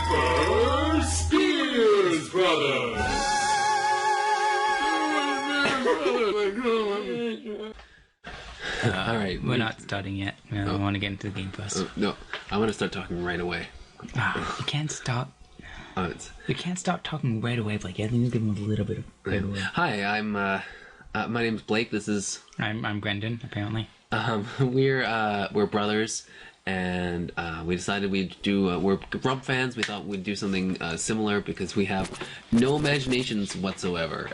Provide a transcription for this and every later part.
Super Spears Brothers! Alright. We're not starting yet. I want to get into the game first. No, I want to start talking right away. You can't stop. You can't stop talking right away, Blake. I think you give him a little bit of right away. Hi, I'm my name's Blake. This is I'm Brendan, apparently. We're brothers, and we decided we'd do. We're Rump fans. We thought we'd do something similar because we have no imaginations whatsoever.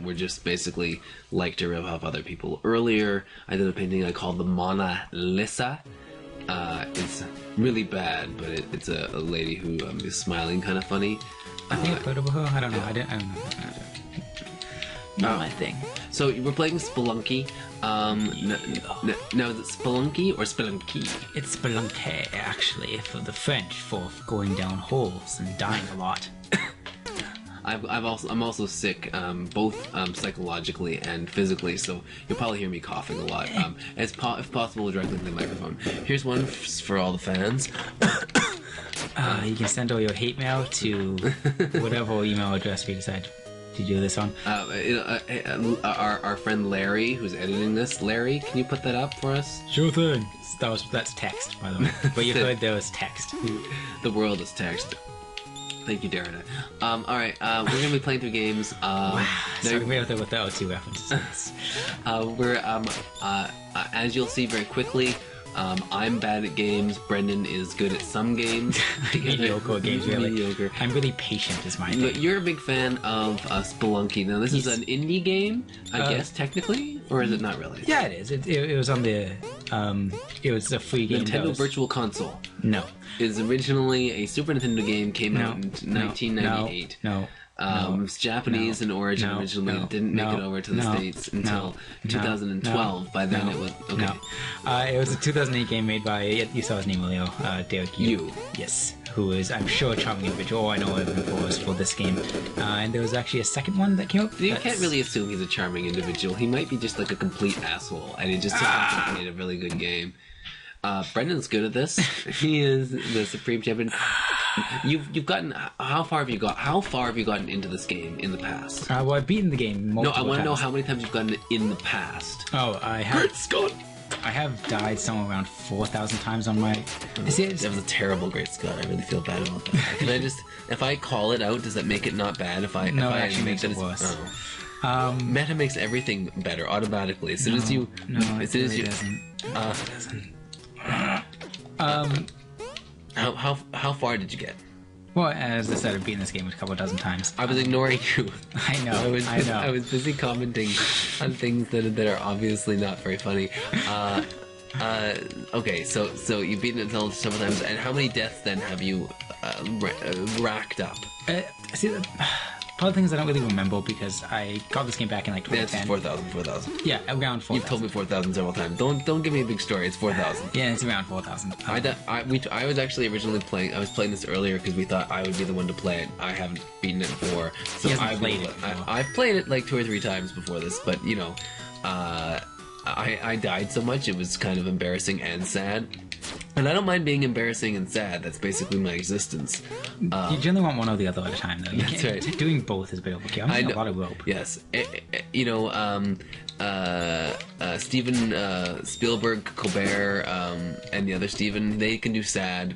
We're just basically like to rip off other people. Earlier, I did a painting I called the Mona Lisa. It's really bad, but it's a lady who is smiling kind of funny. I think I've heard of her. I don't know. I don't know. Not my thing. So we're playing Spelunky. Now is it Spelunky or Spelunky? It's Spelunky, actually, for the French for going down holes and dying a lot. I'm also sick, both psychologically and physically, so you'll probably hear me coughing a lot. If possible, directly to the microphone. Here's one for all the fans. You can send all your hate mail to whatever email address we decide to do this on. Our friend Larry, who's editing this. Larry, can you put that up for us? Sure thing. That's text, by the way. But you heard there was text. The world is text. Thank you, Darren. Alright, we're going to be playing through games. Wow. Sorry, with the OT references. As you'll see very quickly, I'm bad at games. Brendan is good at some games. Mediocre games, really. Mediocre. I'm really patient, is my thing. You're a big fan of Spelunky. Now, this is an indie game, I guess, technically? Or is it not really? Yeah, it is. It was on the... it was a free game. Nintendo Virtual Console. No. It was originally a Super Nintendo game, came out in 1998. No. It was Japanese in origin originally. It didn't make it over to the States until 2012. By then it was... Okay. It was a 2008 game made by... You saw his name earlier. Derek Yu. Yes. Who is, I'm sure, a charming individual. I know of him for this game. And there was actually a second one that came up. You can't really assume he's a charming individual. He might be just like a complete asshole. And he just made a really good game. Brendan's good at this. He is the supreme champion. You've gotten... How far have you gotten into this game in the past? Well, I've beaten the game multiple times. No, I want to know how many times you've gotten it in the past. Oh, I have... Great Scott! I have died somewhere around 4,000 times on my... That was a terrible Great Scott. I really feel bad about that. Can I just... If I call it out, does that make it not bad? No, it actually makes it worse. Oh. Meta makes everything better automatically. As soon as you... No, it really doesn't. It doesn't. How far did you get? Well, as I said, I've beaten this game a couple dozen times. I was ignoring you. I know. I was busy commenting on things that are obviously not very funny. Okay, so you've beaten it several times, and how many deaths then have you racked up? See, part of the things I don't really remember because I got this game back in like 2010. Yeah, it's 4,000. Yeah, around 4,000. You've told me 4,000 several times. Don't give me a big story. It's 4,000. Yeah, it's around 4,000. I was actually originally playing. I was playing this earlier because we thought I would be the one to play it. I haven't beaten it before, so I've played it like 2 or 3 times before this. But you know, I died so much it was kind of embarrassing and sad. And I don't mind being embarrassing and sad. That's basically my existence. You generally want one or the other at a time, though. That's right. Doing both is a bit overkill. I'm using a lot of rope. Yes. Steven Spielberg, Colbert, and the other Steven, they can do sad.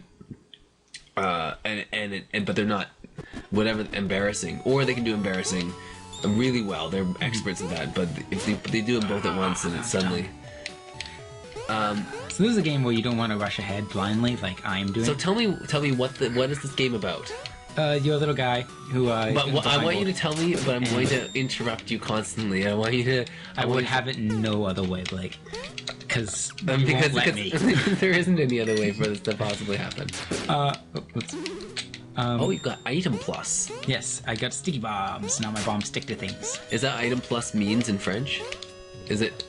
But they're not whatever embarrassing. Or they can do embarrassing really well. They're experts at that. But if they do them both at once, then it's suddenly... So this is a game where you don't want to rush ahead blindly like I'm doing. So tell me what is this game about? You're a little guy who... I want you to tell me, but I'm going to interrupt you constantly. I want you to... I would have it no other way, Blake. Because you won't let me. There isn't any other way for this to possibly happen. You've got Item Plus. Yes, I got sticky bombs. Now my bombs stick to things. Is that Item Plus means in French? Is it...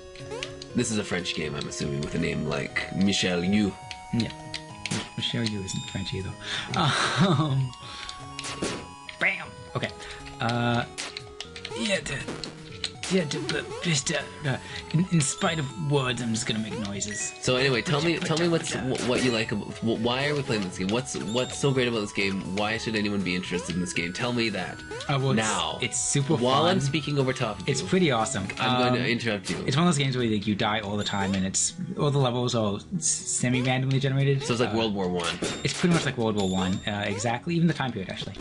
This is a French game, I'm assuming, with a name like Michel Yu. Yeah. Michel Yu isn't French either. Bam! Okay. Yeah, yeah, just in spite of words, I'm just gonna make noises. So anyway, tell me what you like about. Why are we playing this game? What's so great about this game? Why should anyone be interested in this game? Tell me that. Well, now, it's super fun. While I'm speaking over top of you, it's pretty awesome. I'm going to interrupt you. It's one of those games where like, you die all the time, and it's all the levels are semi-randomly generated. So it's like World War One. It's pretty much like World War One, exactly. Even the time period, actually.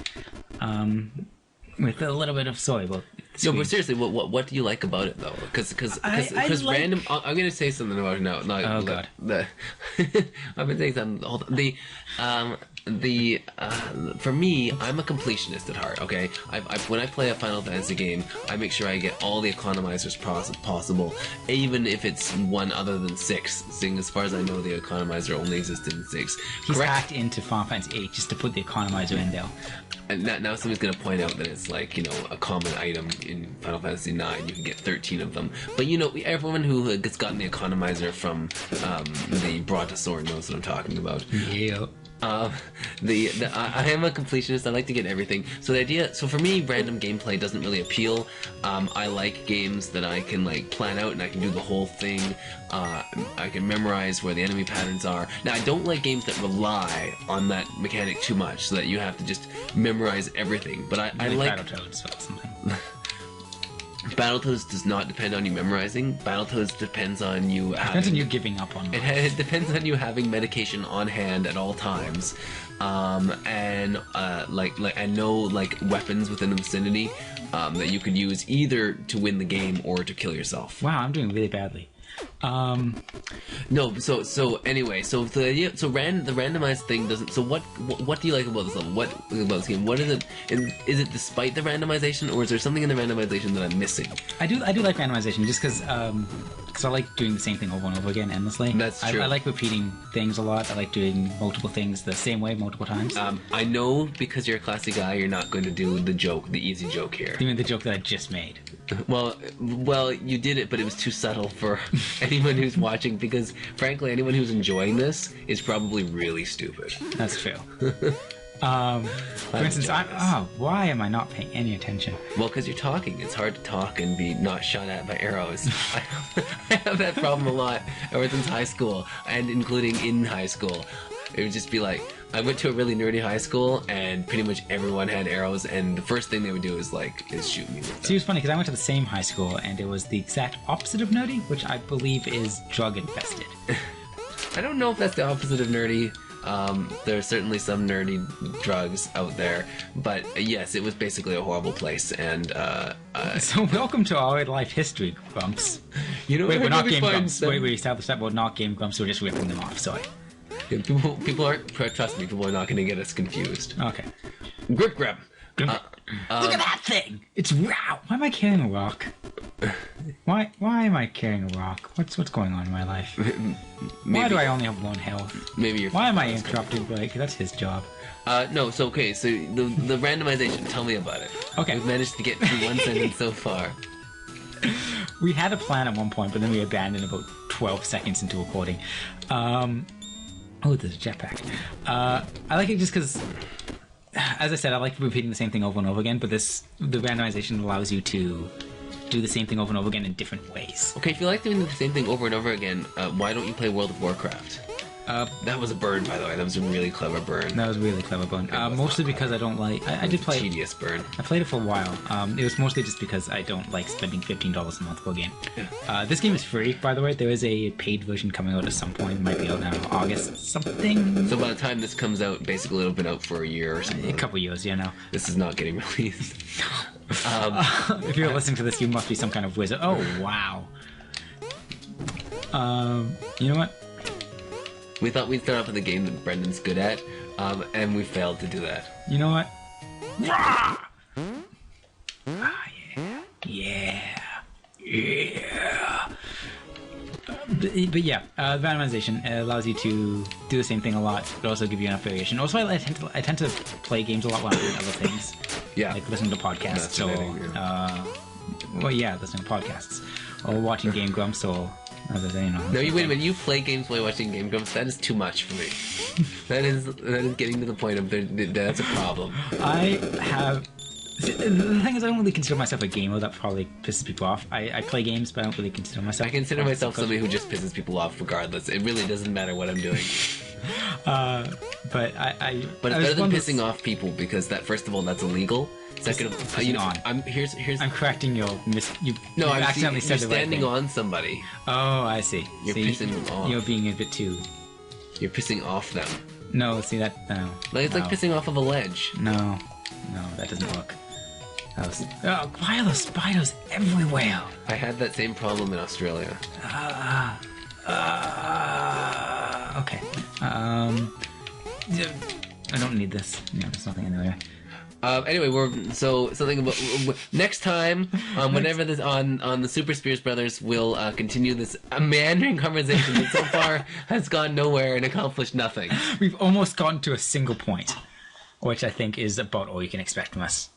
With a little bit of soy, but no, but seriously, what do you like about it though? Because random. I'm going to say something about it now. Oh god. I've been saying something. Hold on. For me, I'm a completionist at heart. Okay, when I play a Final Fantasy game, I make sure I get all the economizers possible, even if it's one other than 6. Seeing as far as I know, the economizer only existed in 6. He's hacked into Final Fantasy 8 just to put the economizer in there. And now somebody's going to point out that it's like, you know, a common item in Final Fantasy 9. You can get 13 of them. But, you know, everyone who has gotten the economizer from the Brontosaur knows what I'm talking about. Yeah. I am a completionist. I like to get everything. So for me, random gameplay doesn't really appeal. I like games that I can like plan out and I can do the whole thing. I can memorize where the enemy patterns are. Now, I don't like games that rely on that mechanic too much, so that you have to just memorize everything. But I like Battletoads or something. Battletoads does not depend on you memorizing. Battletoads depends on you. Depends on you giving up on life. It depends on you having medication on hand at all times, and know like weapons within the vicinity that you could use either to win the game or to kill yourself. Wow, I'm doing really badly. No, so anyway, so the idea, the randomized thing doesn't. So what do you like about this level? What about this game? What is it? Is it despite the randomization, or is there something in the randomization that I'm missing? I do like randomization just because I like doing the same thing over and over again endlessly. That's true. I like repeating things a lot. I like doing multiple things the same way multiple times. I know because you're a classy guy, you're not going to do the easy joke here. You mean the joke that I just made? Well, you did it, but it was too subtle for anyone who's watching, because, frankly, anyone who's enjoying this is probably really stupid. That's true. For instance, why am I not paying any attention? Well, because you're talking. It's hard to talk and be not shot at by arrows. I have that problem a lot ever since high school, and including in high school. It would just be like, I went to a really nerdy high school, and pretty much everyone had arrows, and the first thing they would do is shoot me with them. See, it was funny, because I went to the same high school, and it was the exact opposite of nerdy, which I believe is drug-infested. I don't know if that's the opposite of nerdy. There are certainly some nerdy drugs out there, but yes, it was basically a horrible place, and so welcome to our life history, Grumps. You know, wait, we're not Game Grumps. Wait, we established that we're not Game Grumps, we're just ripping them off, sorry. Yeah, people aren't, trust me, people are not going to get us confused. Okay. Grip grab. Look at that thing! It's wow! Why am I carrying a rock? Why am I carrying a rock? What's going on in my life? Why do I only have 1 health? Maybe you're. Why am I interrupting Blake? That's his job. No, so okay, so the randomization, tell me about it. Okay. We've managed to get through one sentence so far. We had a plan at one point, but then we abandoned about 12 seconds into recording. Oh, there's a jetpack. I like it just because, as I said, I like repeating the same thing over and over again, but the randomization allows you to do the same thing over and over again in different ways. Okay, if you like doing the same thing over and over again, why don't you play World of Warcraft? That was a burn, by the way. That was a really clever burn. That was a really clever burn. Mostly because I don't like... I did play... Tedious burn. I played it for a while. It was mostly just because I don't like spending $15 a month for a game. Yeah. This game is free, by the way. There is a paid version coming out at some point. It might be out now, August something. So by the time this comes out, basically it'll have been out for a year or something. A couple years, yeah, now. This is not getting released. If you're listening to this, you must be some kind of wizard. Oh, wow. You know what? We thought we'd start off with a game that Brendan's good at, and we failed to do that. You know what? Rah! Yeah. But yeah, randomization allows you to do the same thing a lot, but also give you enough variation. Also, I tend to play games a lot while I'm doing other things. Yeah. Like listening to podcasts listening to podcasts. Or watching Game Grumps or... No, wait a minute. You play games while watching Game Grumps. That is too much for me. that is getting to the point of that's a problem. I have The thing is, I don't really consider myself a gamer. That probably pisses people off. I play games, but I don't really consider myself. I consider myself somebody who just pisses people off regardless. It really doesn't matter what I'm doing. But But it's better than pissing off people because that, first of all, that's illegal. Second of all, here's I'm correcting your you I'm accidentally said the right standing thing. on somebody. Oh, I see. You're pissing off. You're being a bit too. You're pissing off them. No, see that? No. It's like pissing off of a ledge. No, that doesn't work. Why are those spiders everywhere? I had that same problem in Australia. Okay. I don't need this. No, there's nothing in there. Anyway, something about next time, whenever this on the Super Spears Brothers, we'll continue this meandering conversation that so far has gone nowhere and accomplished nothing. We've almost gotten to a single point, which I think is about all you can expect from us.